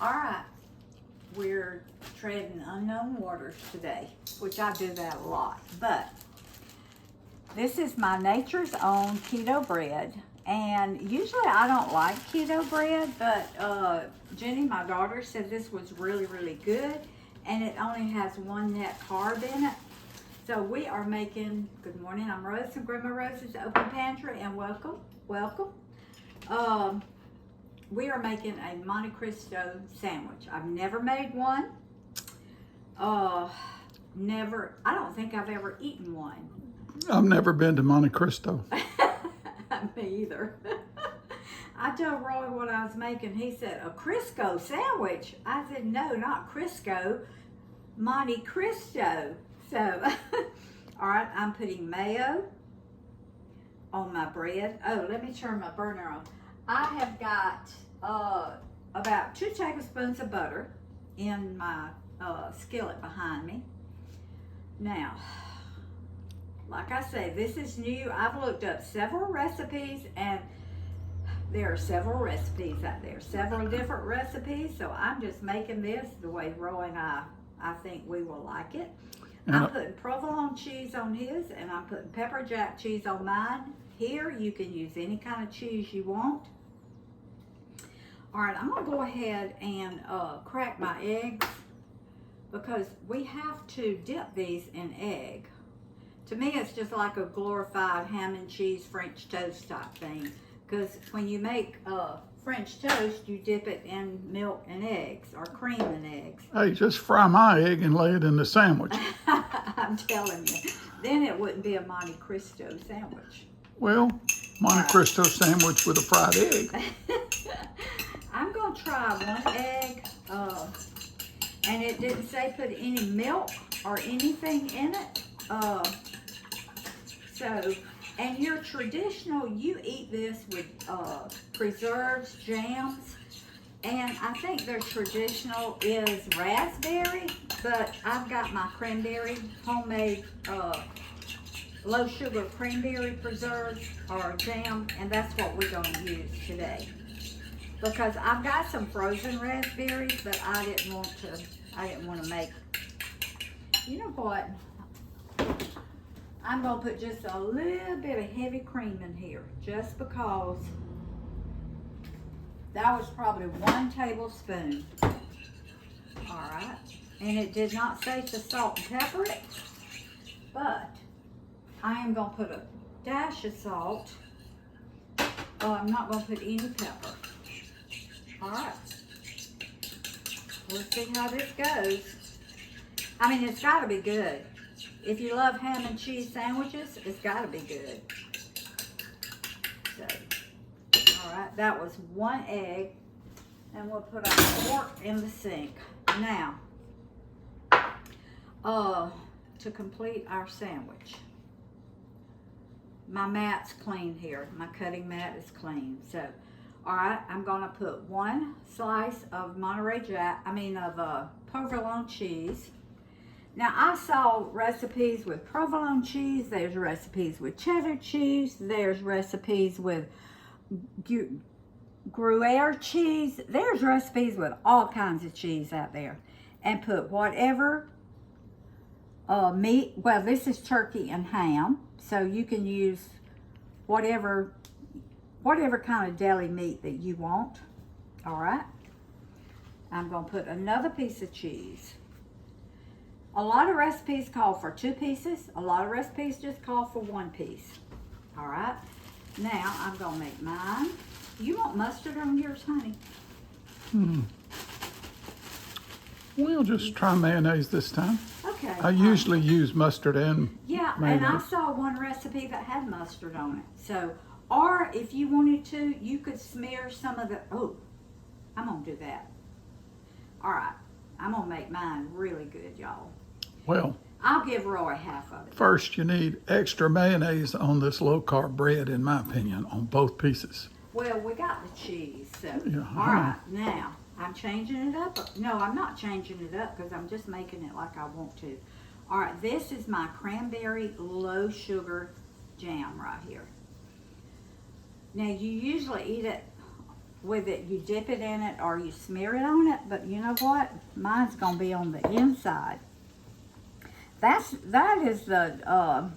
Alright, we're treading unknown waters today, which I do that a lot, but this is my Nature's Own keto bread, and usually I don't like keto bread, but Jenny, my daughter, said this was really, really good, and it only has 1 net carb in it. So we are making, good morning, I'm Rose from Grandma Rose's Open Pantry, and welcome. We are making a Monte Cristo sandwich. I've never made one. I don't think I've ever eaten one. I've never been to Monte Cristo. Me either. I told Roy what I was making. He said, a Crisco sandwich. I said, no, not Crisco, Monte Cristo. So, all right, I'm putting mayo on my bread. Oh, let me turn my burner on. I have got about 2 tablespoons of butter in my skillet behind me. Now, like I say, this is new. I've looked up several recipes, and there are several recipes out there, several different recipes. So I'm just making this the way Roy and I think we will like it. I'm putting provolone cheese on his, and I'm putting pepper jack cheese on mine. Here, you can use any kind of cheese you want. All right, I'm gonna go ahead and crack my eggs, because we have to dip these in egg. To me, it's just like a glorified ham and cheese French toast type thing, because when you make French toast, you dip it in milk and eggs, or cream and eggs. Hey, just fry my egg and lay it in the sandwich. I'm telling you, then it wouldn't be a Monte Cristo sandwich. Well, Monte Cristo sandwich with a fried egg. I'm going to try 1 egg, and it didn't say put any milk or anything in it. And your traditional, you eat this with preserves, jams, and I think their traditional is raspberry, but I've got my cranberry, homemade low sugar cranberry preserves or jam, and that's what we're going to use today. Because I've got some frozen raspberries, but I didn't want to make, you know what? I'm going to put just a little bit of heavy cream in here, just because that was probably 1 tablespoon. All right. And it did not say to salt and pepper it, but I am going to put a dash of salt. I'm not going to put any pepper. All right. Let's see how this goes. I mean, it's got to be good. If you love ham and cheese sandwiches, it's got to be good. So, all right, that was 1 egg, and we'll put our fork in the sink. Now, to complete our sandwich, my mat's clean here. My cutting mat is clean. So, all right, I'm gonna put 1 slice of provolone cheese. Now, I saw recipes with provolone cheese. There's recipes with cheddar cheese. There's recipes with Gruyere cheese. There's recipes with all kinds of cheese out there. And put whatever meat. Well, this is turkey and ham, so you can use whatever kind of deli meat that you want. All right. I'm going to put another piece of cheese. A lot of recipes call for 2 pieces. A lot of recipes just call for 1 piece. All right. Now, I'm going to make mine. You want mustard on yours, honey? We'll just try mayonnaise this time. Okay. I usually use mustard and yeah, mayonnaise. And I saw 1 recipe that had mustard on it. So, or if you wanted to, you could smear some of the, I'm going to do that. All right. I'm going to make mine really good, y'all. Well, I'll give Roy half of it. first you need extra mayonnaise on this low-carb bread, in my opinion, on both pieces. Well, we got the cheese, so. Yeah, all right, now, I'm changing it up. No, I'm not changing it up because I'm just making it like I want to. All right, this is my cranberry low sugar jam right here. Now, you usually eat it with it, you dip it in it or you smear it on it, but you know what? Mine's gonna be on the inside. That is the,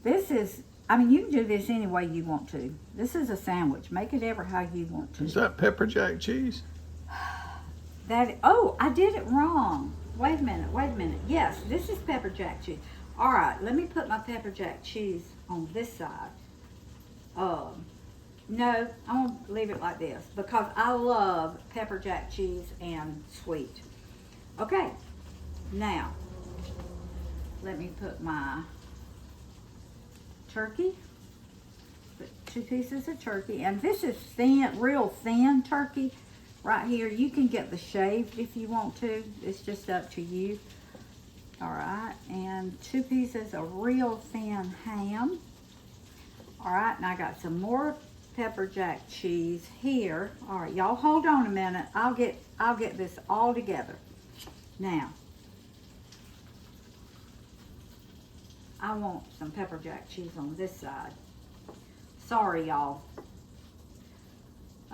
this is, I mean, you can do this any way you want to. This is a sandwich. Make it ever how you want to. Is that pepper jack cheese? Oh, I did it wrong. Wait a minute. Yes, this is pepper jack cheese. All right, let me put my pepper jack cheese on this side. No, I'm gonna leave it like this because I love pepper jack cheese and sweet. Okay, now let me put my turkey. Put 2 pieces of turkey, and this is thin, real thin turkey right here. You can get the shaved if you want to. It's just up to you. All right, and 2 pieces of real thin ham. All right, and I got some more pepper jack cheese here. All right, y'all hold on a minute. I'll get this all together. Now, I want some pepper jack cheese on this side. Sorry, y'all.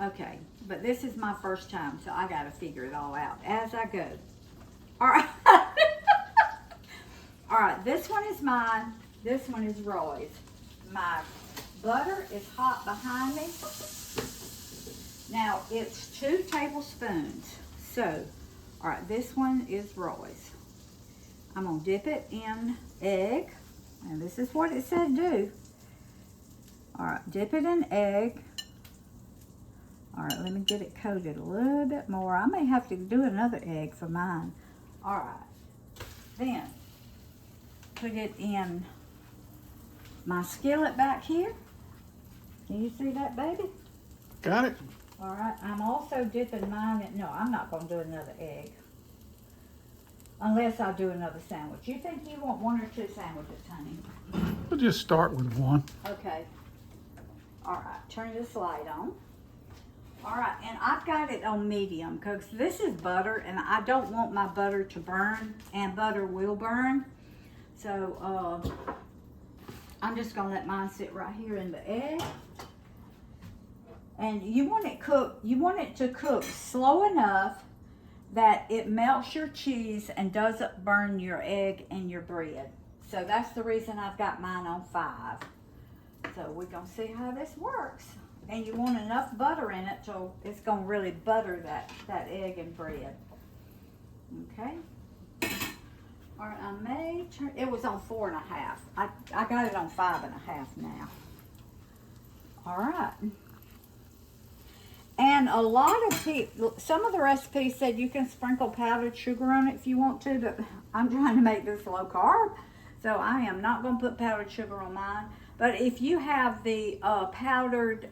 Okay, but this is my first time, so I gotta figure it all out as I go. All right. All right, this one is mine. This one is Roy's. My butter is hot behind me. Now, it's 2 tablespoons. So, all right, this one is Roy's. I'm gonna dip it in egg. And this is what it said do. All right, dip it in egg. All right, let me get it coated a little bit more. I may have to do another egg for mine. All right, then put it in my skillet back here. Can you see that, baby? Got it. All right, I'm also dipping mine in, no, I'm not gonna do another egg. Unless I do another sandwich. You think you want 1 or 2 sandwiches, honey? We'll just start with one. Okay. All right, turn this light on. All right, and I've got it on medium because this is butter and I don't want my butter to burn, and butter will burn. So I'm just gonna let mine sit right here in the egg. And you want it to cook slow enough that it melts your cheese and doesn't burn your egg and your bread. So that's the reason I've got mine on 5. So we're gonna see how this works. And you want enough butter in it so it's gonna really butter that egg and bread. Okay. All right, I may turn, it was on 4.5. I got it on 5.5 now. All right. And a lot of people, some of the recipes said you can sprinkle powdered sugar on it if you want to, but I'm trying to make this low carb, so I am not going to put powdered sugar on mine. But if you have the powdered,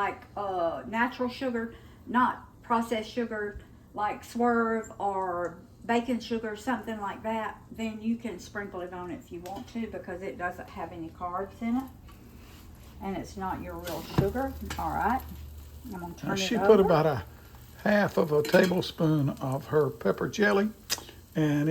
natural sugar, not processed sugar, like Swerve or baking sugar, something like that, then you can sprinkle it on if you want to because it doesn't have any carbs in it. And it's not your real sugar. All right. I'm gonna turn She it put over. about 1/2 tablespoon of her pepper jelly, and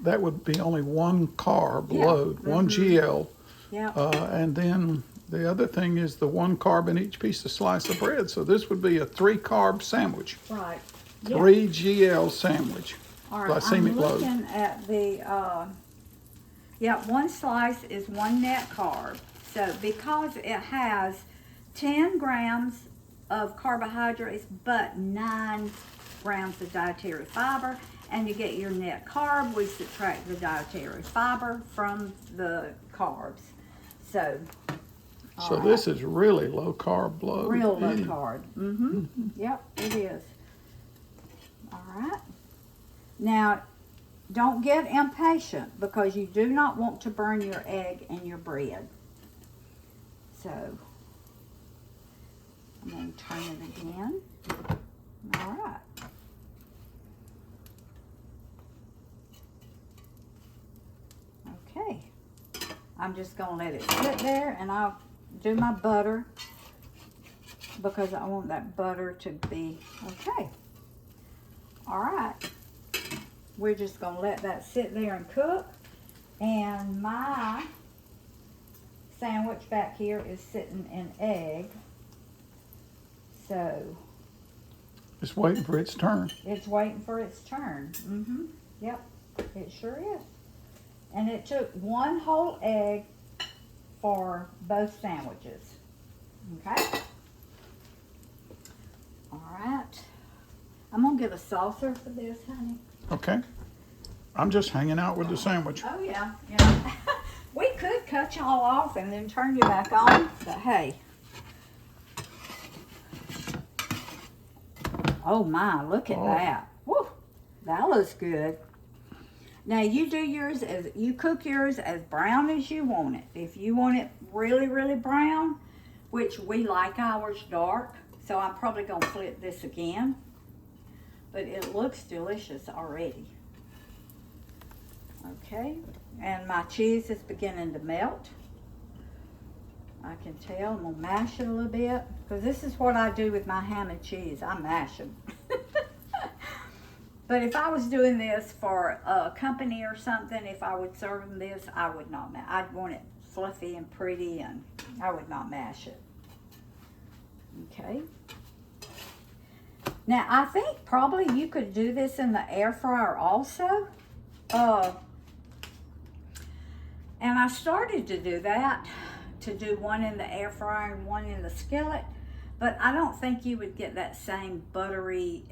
that would be only 1 carb load, 1 GL. Yeah. And then the other thing is the 1 carb in each piece of slice of bread. So this would be a 3 carb sandwich, Right. 3 GL sandwich. All right. Glycemic I'm load. looking at the 1 slice is 1 net carb. So because it has 10 grams of carbohydrates but 9 grams of dietary fiber, and you get your net carb, we subtract the dietary fiber from the carbs. So This is really low carb load. real low carb. Yep, it is. All right. Now, don't get impatient because you do not want to burn your egg and your bread. So I'm going to turn it again. All right. Okay. I'm just going to let it sit there, and I'll do my butter because I want that butter to be okay. All right. We're just going to let that sit there and cook. And my sandwich back here is sitting in egg. So It's waiting for its turn. it's waiting for its turn. Yep, it sure is. And it took 1 whole egg for both sandwiches. Okay. All right. I'm gonna get a saucer for this, honey. Okay. I'm just hanging out with the sandwich. Oh yeah, yeah. We could cut y'all off and then turn you back on, but hey. Oh my, look at that. Woo, that looks good. Now you do yours you cook yours as brown as you want it. If you want it really, really brown, which we like ours dark, so I'm probably gonna flip this again. But it looks delicious already. Okay, and my cheese is beginning to melt. I can tell. I'm gonna mash it a little bit because this is what I do with my ham and cheese. I mash them. But if I was doing this for a company or something, if I would serve them this, I would not mash. I'd want it fluffy and pretty, and I would not mash it. Okay. Now I think probably you could do this in the air fryer also. And I started to do that, to do one in the air fryer and one in the skillet, but I don't think you would get that same buttery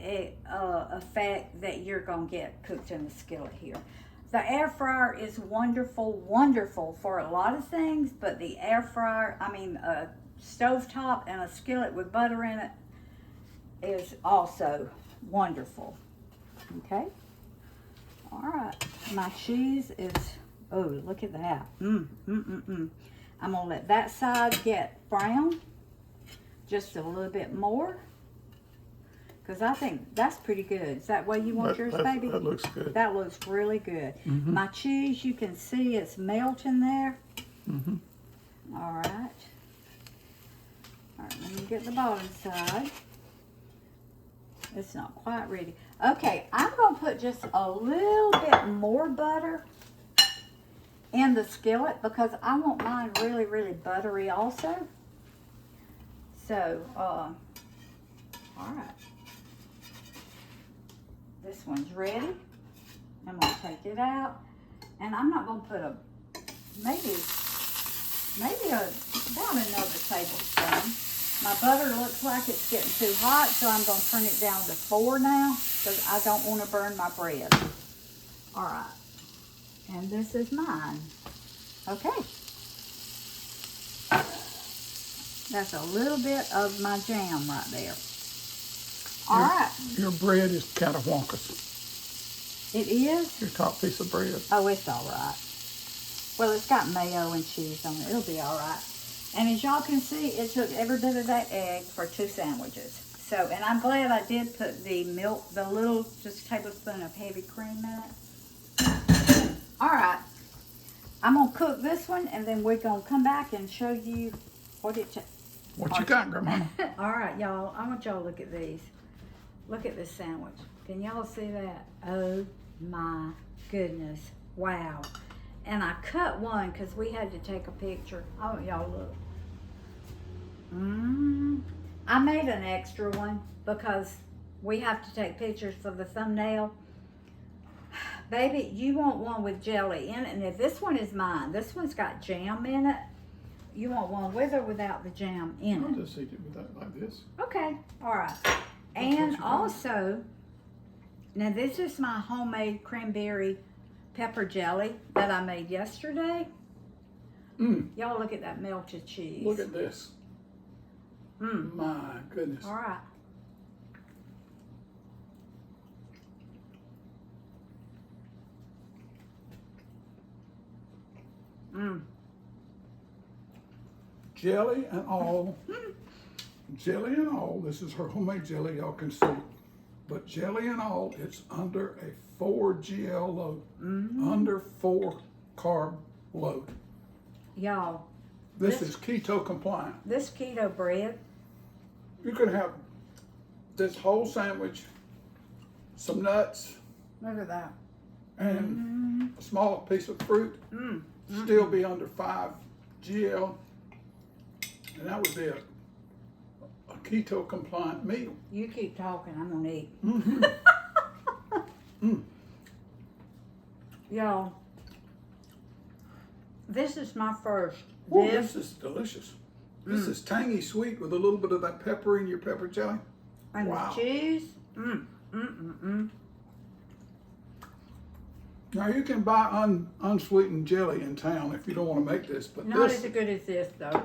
effect that you're gonna get cooked in the skillet here. The air fryer is wonderful, wonderful for a lot of things, but the air fryer, a stovetop and a skillet with butter in it is also wonderful. Okay. All right. My cheese is, oh, look at that. I'm gonna let that side get brown just a little bit more, because I think that's pretty good. Is that way you want yours, baby? That looks good. That looks really good. My cheese, you can see it's melting there. All right. All right, let me get the bottom side. It's not quite ready. Okay, I'm going to put just a little bit more butter in the skillet because I want mine really, really buttery also. So, all right. This one's ready. I'm going to take it out. And I'm not going to put maybe about another tablespoon. My butter looks like it's getting too hot, so I'm going to turn it down to 4 now because I don't want to burn my bread. All right. And this is mine. Okay. That's a little bit of my jam right there. All right. Your bread is kind of wonkus. It is? Your top piece of bread. Oh, it's all right. Well, it's got mayo and cheese on it. It'll be all right. And as y'all can see, it took every bit of that egg for 2 sandwiches. So, and I'm glad I did put the milk, the little, just a tablespoon of heavy cream in it. All right. I'm going to cook this one, and then we're going to come back and show you what it takes. What you got, Grandmama? All right, y'all. I want y'all to look at these. Look at this sandwich. Can y'all see that? Oh, my goodness. Wow. And I cut one because we had to take a picture. Oh, y'all look. I made an extra one because we have to take pictures for the thumbnail. Baby, you want one with jelly in it. And if this one is mine, this one's got jam in it. You want one with or without the jam in I'll it? just eat it with that like this. Okay, all right. And also, now this is my homemade cranberry pepper jelly that I made yesterday. Y'all look at that melted cheese. Look at this. My goodness. All right. Jelly and all. Jelly and all. This is her homemade jelly, y'all can see. But jelly and all, it's under a 4 GL load. Under 4 carb load. Y'all. This is keto compliant. This keto bread. You can have this whole sandwich, some nuts, Look at that. and a small piece of fruit. Still be under 5 GL. And that would be a keto compliant meal. You keep talking, I'm gonna eat. Y'all, this is my first. Ooh, this is delicious. This is tangy sweet with a little bit of that pepper in your pepper jelly. And Wow. the cheese. Now you can buy unsweetened jelly in town if you don't want to make this, but Not this, as good as this though.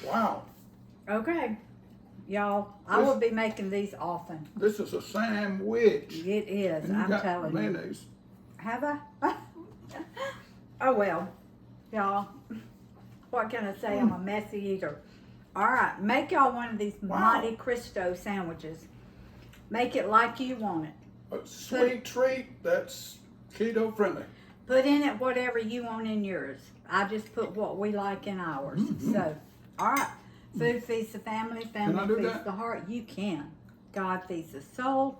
wow. Okay, y'all, I will be making these often. This is a sandwich. It is, And you I'm got telling you. mayonnaise. Have I? Oh well, y'all. What can I say? I'm a messy eater. All right, make y'all one of these Monte Cristo sandwiches. Make it like you want it. A sweet treat that's keto friendly. Put in it whatever you want in yours. I just put what we like in ours. So, all right. Food feeds the family. Family feeds that? the heart. You can. God feeds the soul.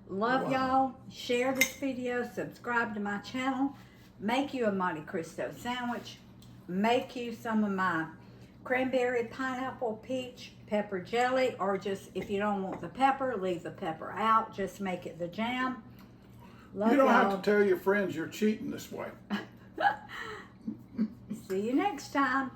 Love y'all. Share this video. Subscribe to my channel. Make you a Monte Cristo sandwich. Make you some of my cranberry, pineapple, peach, pepper jelly, or just if you don't want the pepper, leave the pepper out. Just make it the jam. Love You don't y'all. have to tell your friends you're cheating this way. See you next time.